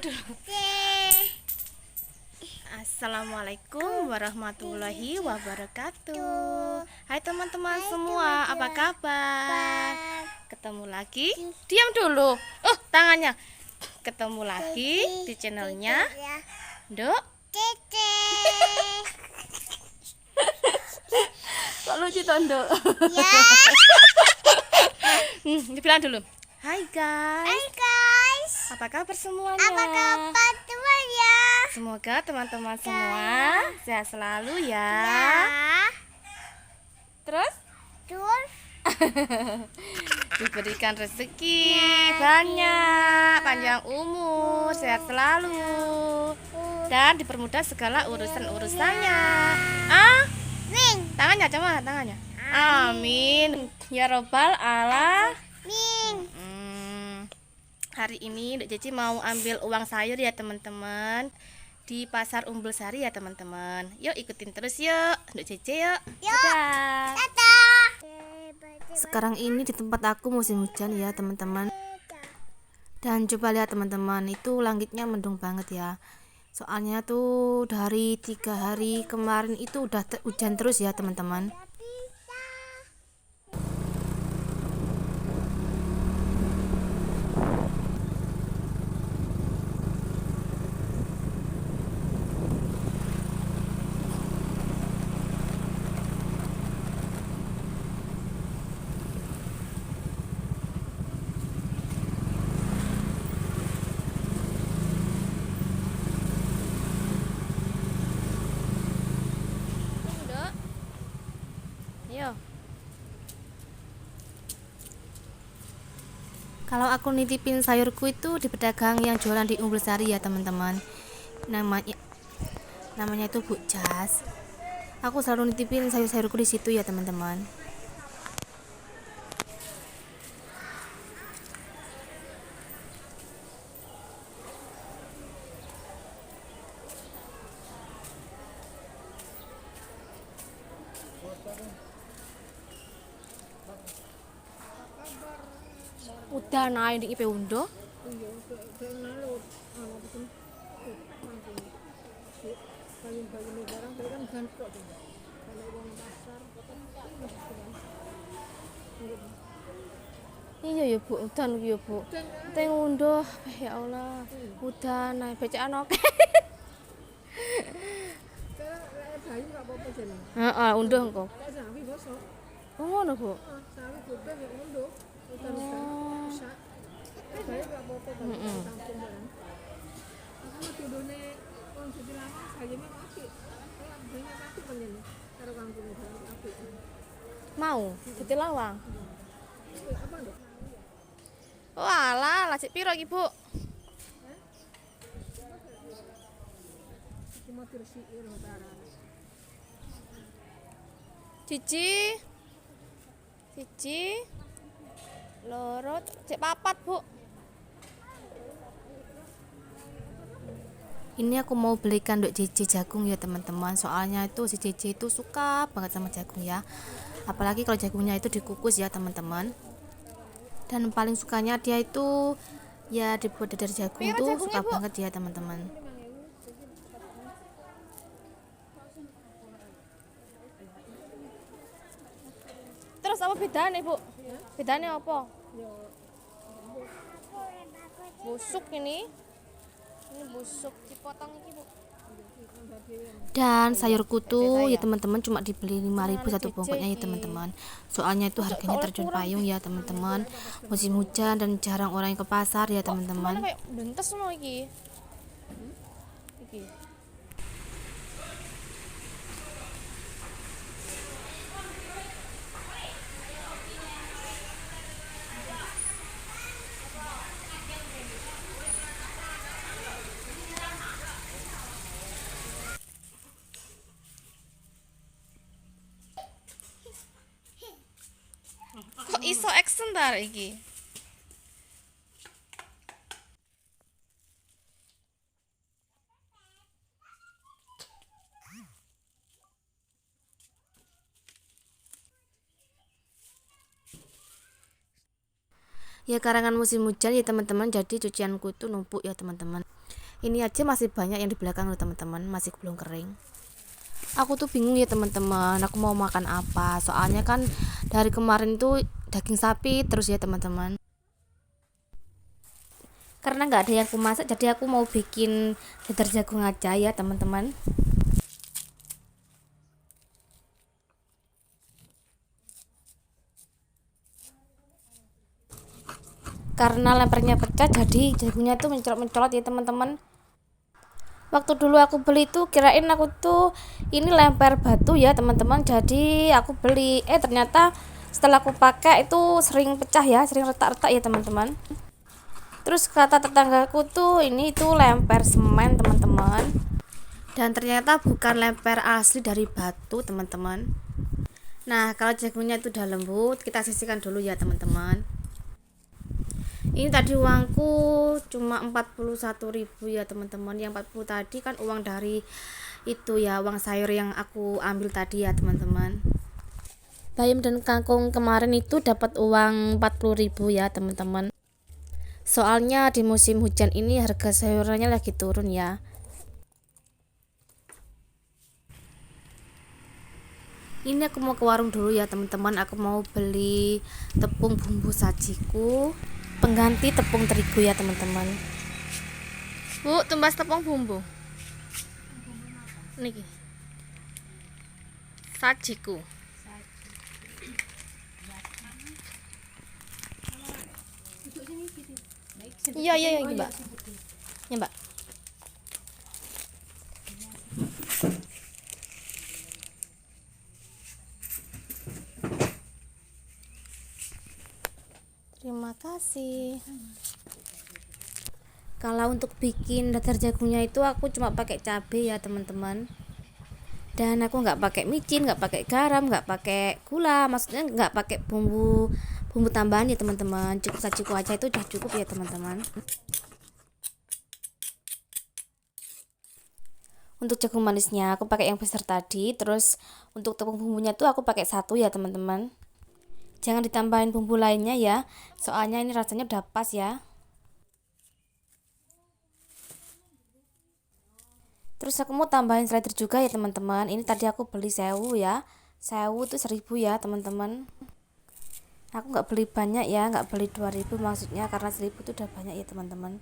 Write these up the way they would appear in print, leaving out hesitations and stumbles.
dulu. Assalamualaikum warahmatullahi wabarakatuh. Hai teman-teman semua, apa kabar? Ketemu lagi. Diam dulu. Tangannya. Ketemu lagi di channelnya Dok. Kok lucu Tondo? Ya. Dibilang dulu. Hai guys. Apa kabar semuanya? Semoga teman-teman semua sehat selalu ya. Terus diberikan rezeki banyak, panjang umur, sehat selalu, dan dipermudah segala urusan-urusannya. Tangannya coba, tangannya. Amin. Ya robbal alamin. Hari ini Dek Ceci mau ambil uang sayur ya teman-teman, di pasar Umbul Sari ya teman-teman. Yuk ikutin terus yuk Dek Ceci yuk. Dadah. Sekarang ini di tempat aku musim hujan ya teman-teman. Dan coba lihat teman-teman, itu langitnya mendung banget ya. Soalnya tuh dari 3 hari kemarin itu udah hujan terus ya teman-teman. Kalau aku nitipin sayurku itu di pedagang yang jualan di Umbul Sari ya teman-teman. Namanya itu Bu Jas. Aku selalu nitipin sayur-sayurku di situ ya teman-teman. Udah naik di IP Undo. Iya ya Bu, udan ya Bu. Teng Undo, ya Allah. Udah naik becaan oke. Heeh, Undo engko. Oh ngono Bu. Mau dadi lawang. Oh alah, lajek piro iki Bu? Cici loro cek papat Bu. Ini aku mau belikan Dok Cici jagung ya teman-teman. Soalnya itu si Cici itu suka banget sama jagung ya. Apalagi kalau jagungnya itu dikukus ya teman-teman. Dan paling sukanya dia itu ya dibuat dari jagung tuh suka banget ya teman-teman. Terus apa bedanya Bu? Bedanya apa? Busuk ini busuk dipotong iki Bu. Dan sayurku tuh ya teman-teman cuma dibeli 5.000 satu bongkotnya ya teman-teman. Soalnya itu harganya terjun payung ya teman-teman. Musim hujan dan jarang orang yang ke pasar ya teman-teman. Bentes no iki. Kok iso action tar iki? Ya karangan musim hujan ya teman-teman, jadi cucianku itu numpuk ya teman-teman. Ini aja masih banyak yang di belakang loh teman-teman, masih belum kering. Aku tuh bingung ya teman-teman, aku mau makan apa, soalnya kan dari kemarin tuh daging sapi terus ya teman-teman. Karena nggak ada yang aku masak, jadi aku mau bikin dadar jagung aja ya teman-teman. Karena lempernya pecah, jadi jagungnya tuh mencolot-mencolot ya teman-teman. Waktu dulu aku beli tuh kirain aku tuh ini lemper batu ya teman-teman, jadi aku beli ternyata setelah aku pakai itu sering pecah ya, sering retak-retak ya teman-teman. Terus kata tetanggaku tuh ini tuh lemper semen teman-teman, dan ternyata bukan lemper asli dari batu teman-teman. Nah kalau jagungnya itu udah lembut, kita sisihkan dulu ya teman-teman. Ini tadi uangku cuma 41.000 ya teman-teman. Yang 40 tadi kan uang dari itu ya, uang sayur yang aku ambil tadi ya teman-teman. Bayam dan kangkung kemarin itu dapat uang 40.000 ya teman-teman. Soalnya di musim hujan ini harga sayurannya lagi turun ya. Ini aku mau ke warung dulu ya teman-teman. Aku mau beli tepung bumbu sajiku, pengganti tepung terigu ya teman-teman. Bu, tumbas tepung bumbu. Niki. Sajiku. Iya, Mbak. Ya, Mbak. Terima kasih. Kalau untuk bikin dadar jagungnya itu aku cuma pakai cabai ya teman-teman. Dan aku nggak pakai micin, nggak pakai garam, nggak pakai gula, maksudnya nggak pakai bumbu tambahan ya teman-teman. Cukup sajiku aja itu udah cukup ya teman-teman. Untuk jagung manisnya aku pakai yang besar tadi, terus untuk tepung bumbunya tuh aku pakai satu ya teman-teman. Jangan ditambahin bumbu lainnya ya, soalnya ini rasanya udah pas ya. Terus aku mau tambahin slider juga ya teman-teman. Ini tadi aku beli sewu ya, sewu tuh 1.000 ya teman-teman. Aku nggak beli banyak ya, nggak beli 2.000 maksudnya, karena 1.000 itu udah banyak ya teman-teman.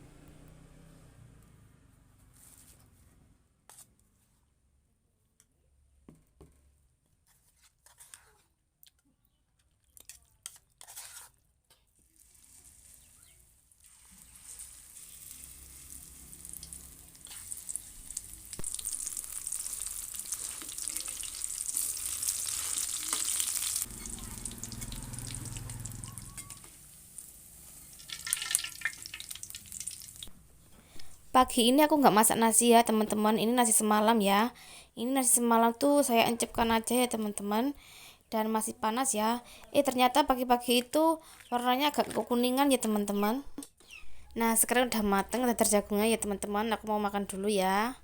Pagi ini aku nggak masak nasi ya teman-teman, ini nasi semalam ya. Ini nasi semalam tuh saya encepkan aja ya teman-teman, dan masih panas ya. Ternyata pagi-pagi itu warnanya agak kekuningan ya teman-teman. Nah sekarang udah mateng dadar jagungnya ya teman-teman, aku mau makan dulu ya.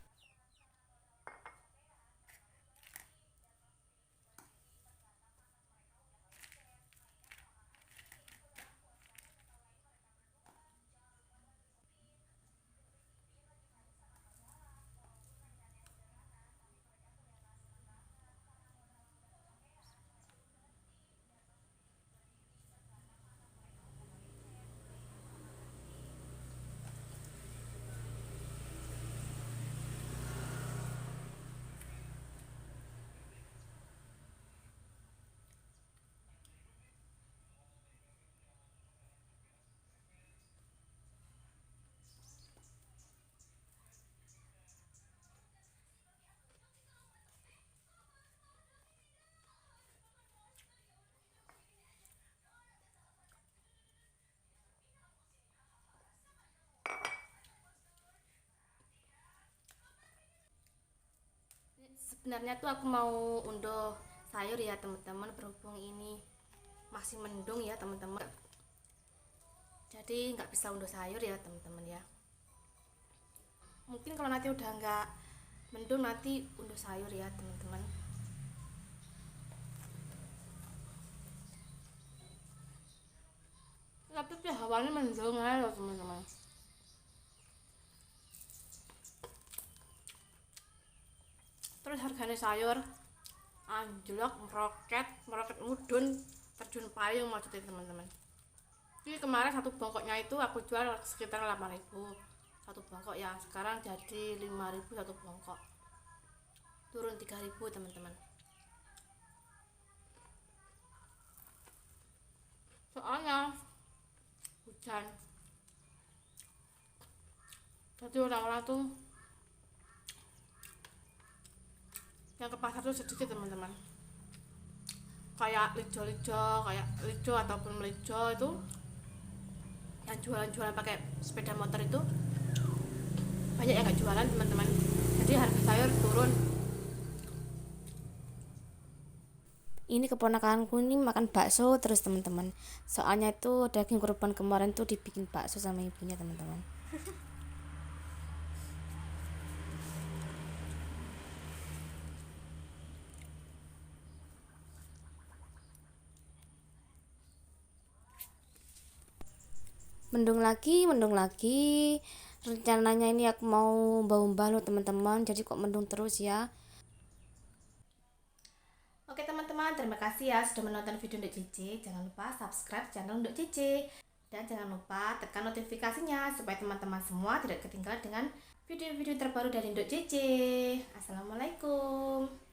Sebenarnya tuh aku mau unduh sayur ya teman-teman, berhubung ini masih mendung ya teman-teman, jadi nggak bisa unduh sayur ya teman-teman ya. Mungkin kalau nanti udah nggak mendung nanti unduh sayur ya teman-teman. Tapi tapi hawanya mendung aja loh teman-teman. Terus harganya sayur anjlok, meroket mudun, terjun payung maksudnya teman-teman. Ini kemarin satu bongkoknya itu aku jual sekitar 8.000 satu bongkok ya, sekarang jadi 5.000 satu bongkok, turun 3.000 teman-teman. Soalnya hujan, jadi orang-orang tuh yang ke pasar tuh sedikit teman-teman. Kayak lijo ataupun melijo itu yang jualan pakai sepeda motor itu banyak yang gak jualan teman-teman, jadi harga sayur turun. Ini keponakanku ini makan bakso terus teman-teman, soalnya itu daging kurban kemarin tuh dibikin bakso sama ibunya teman-teman. Mendung lagi, rencananya ini aku mau bau-bau loh teman-teman, jadi kok mendung terus ya. Oke teman-teman, terima kasih ya sudah menonton video Nduk Cici. Jangan lupa subscribe channel Nduk Cici, dan jangan lupa tekan notifikasinya supaya teman-teman semua tidak ketinggalan dengan video-video terbaru dari Nduk Cici. Assalamualaikum.